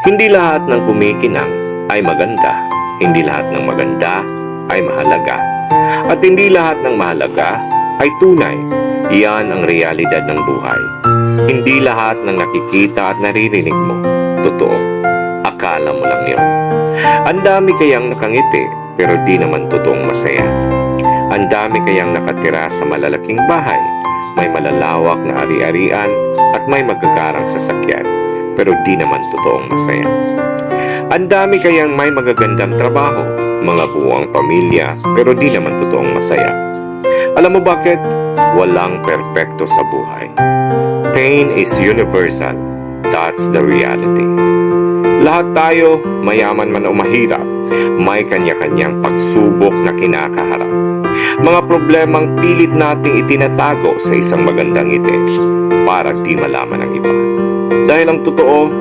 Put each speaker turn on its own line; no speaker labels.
Hindi lahat ng kumikinang ay maganda. Hindi lahat ng maganda ay mahalaga. At hindi lahat ng mahalaga ay tunay. Iyan ang realidad ng buhay. Hindi lahat ng nakikita at naririnig mo, totoo. Akala mo lang yun. Ang dami kayang nakangiti, pero di naman totoong masaya. Ang dami kayang nakatira sa malalaking bahay, may malalawak na ari-arian at may magagarang sasakyan, pero di naman totoong masaya. Ang dami kayang may magagandang trabaho, mga buwang pamilya, pero di naman totoong masaya. Alam mo bakit? Walang perpekto sa buhay. Pain is universal. That's the reality. Lahat tayo, mayaman man o mahirap, may kanya-kanyang pagsubok na kinakaharap. Mga problemang pilit nating itinatago sa isang magandang ngiti para di malaman ng iba. Dahil ang totoo,